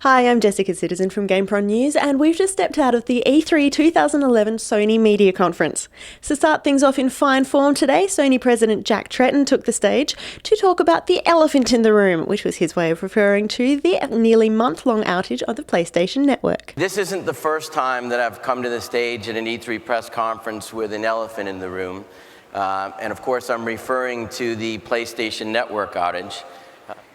Hi, I'm Jessica Citizen from GamePron News, and we've just stepped out of the E3 2011 Sony Media Conference. To start things off in fine form today, Sony President Jack Tretton took the stage to talk about the elephant in the room, which was his way of referring to the nearly month-long outage of the PlayStation Network. This isn't the first time that I've come to the stage at an E3 press conference with an elephant in the room. And of course, I'm referring to the PlayStation Network outage.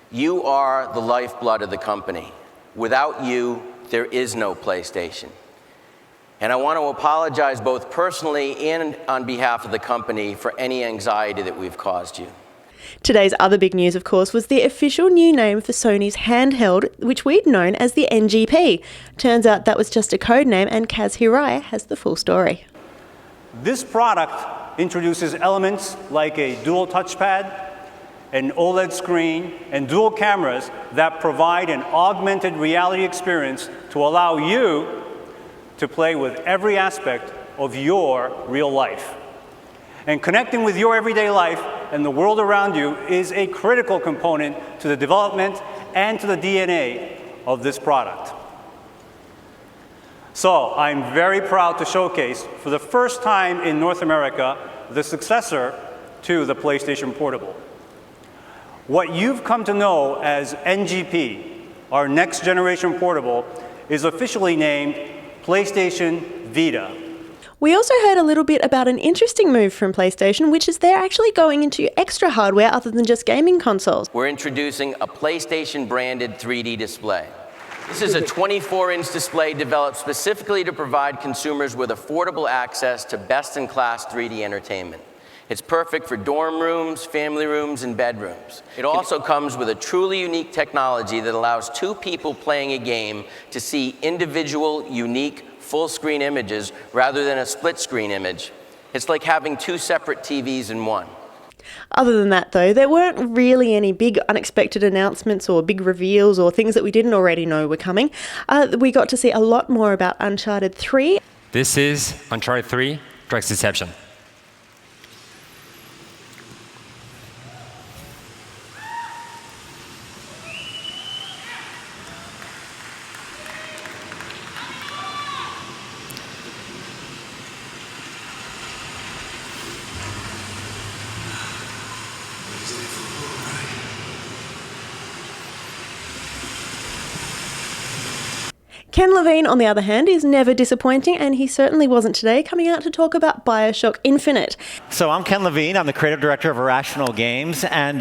You are the lifeblood of the company. Without you, there is no PlayStation. And I want to apologize both personally and on behalf of the company for any anxiety that we've caused you. Today's other big news, of course, was the official new name for Sony's handheld, which we'd known as the NGP. Turns out that was just a code name, and Kazuo Hirai has the full story. This product introduces elements like a dual touchpad, an OLED screen, and dual cameras that provide an augmented reality experience to allow you to play with every aspect of your real life. And connecting with your everyday life and the world around you is a critical component to the development and to the DNA of this product. So I'm very proud to showcase, for the first time in North America, the successor to the PlayStation Portable. What you've come to know as NGP, our next generation portable, is officially named PlayStation Vita. We also heard a little bit about an interesting move from PlayStation, which is they're actually going into extra hardware other than just gaming consoles. We're introducing a PlayStation-branded 3D display. This is a 24-inch display developed specifically to provide consumers with affordable access to best-in-class 3D entertainment. It's perfect for dorm rooms, family rooms, and bedrooms. It also comes with a truly unique technology that allows two people playing a game to see individual, unique, full-screen images rather than a split-screen image. It's like having two separate TVs in one. Other than that, though, there weren't really any big unexpected announcements or big reveals or things that we didn't already know were coming. We got to see a lot more about Uncharted 3. This is Uncharted 3, Drake's Deception. Ken Levine, on the other hand, is never disappointing, and he certainly wasn't today, coming out to talk about BioShock Infinite. So I'm Ken Levine. I'm the creative director of Irrational Games, and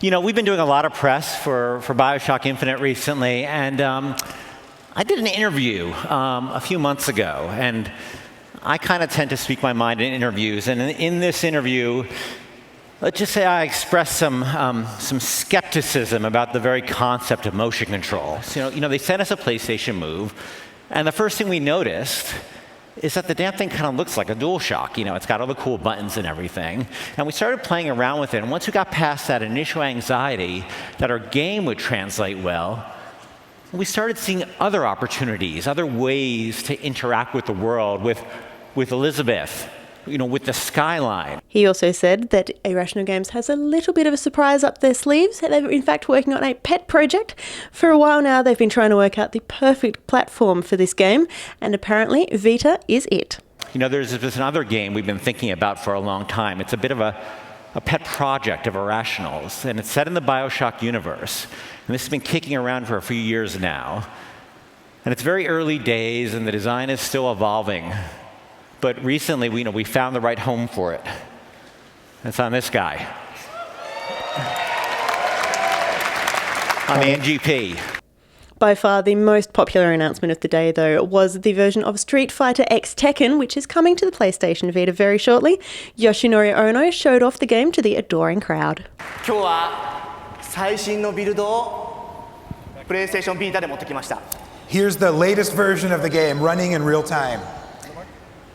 we've been doing a lot of press for BioShock Infinite recently, and I did an interview a few months ago, and I kind of tend to speak my mind in interviews, and in this interview, let's just say I expressed some skepticism about the very concept of motion control. So, they sent us a PlayStation Move, and the first thing we noticed is that the damn thing kind of looks like a DualShock. It's got all the cool buttons and everything. And we started playing around with it, and once we got past that initial anxiety that our game would translate well, we started seeing other opportunities, other ways to interact with the world, with Elizabeth, with the skyline. He also said that Irrational Games has a little bit of a surprise up their sleeves. They're in fact working on a pet project. For a while now, they've been trying to work out the perfect platform for this game, and apparently Vita is it. There's another game we've been thinking about for a long time. It's a bit of a pet project of Irrational's, and it's set in the BioShock universe. And this has been kicking around for a few years now. And it's very early days, and the design is still evolving. But recently, we found the right home for it. It's on this guy. On the NGP. By far the most popular announcement of the day, though, was the version of Street Fighter X Tekken, which is coming to the PlayStation Vita very shortly. Yoshinori Ono showed off the game to the adoring crowd. 今日は最新のビルドを PlayStation Vita で持ってきました。 Here's the latest version of the game running in real time.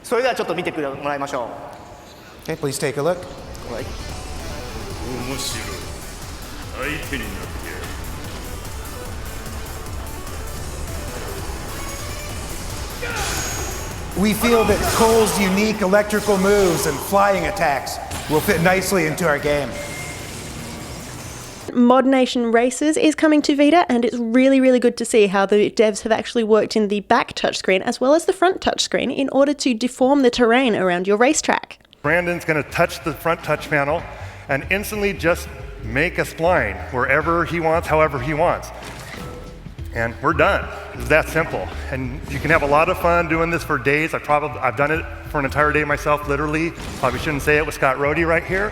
それではちょっと見てもらいましょう。 Okay, please take a look. はい。面白い。相手になってやる。We feel that Cole's unique electrical moves and flying attacks will fit nicely into our game. ModNation Racers is coming to Vita, and it's really, really good to see how the devs have actually worked in the back touchscreen as well as the front touchscreen in order to deform the terrain around your racetrack. Brandon's going to touch the front touch panel and instantly just make a spline wherever he wants, however he wants. And we're done. It's that simple. And you can have a lot of fun doing this for days. I've done it for an entire day myself, literally. Probably shouldn't say it with Scott Rohde right here.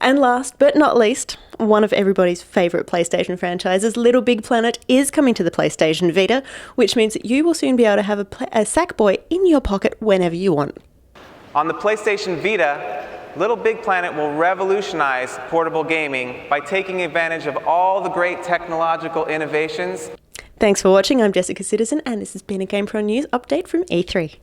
And last but not least, one of everybody's favourite PlayStation franchises, LittleBigPlanet, is coming to the PlayStation Vita, which means that you will soon be able to have a SackBoy in your pocket whenever you want. On the PlayStation Vita, LittleBigPlanet will revolutionize portable gaming by taking advantage of all the great technological innovations. Thanks for watching. I'm Jessica Citizen, and this has been a GamePron News update from E3.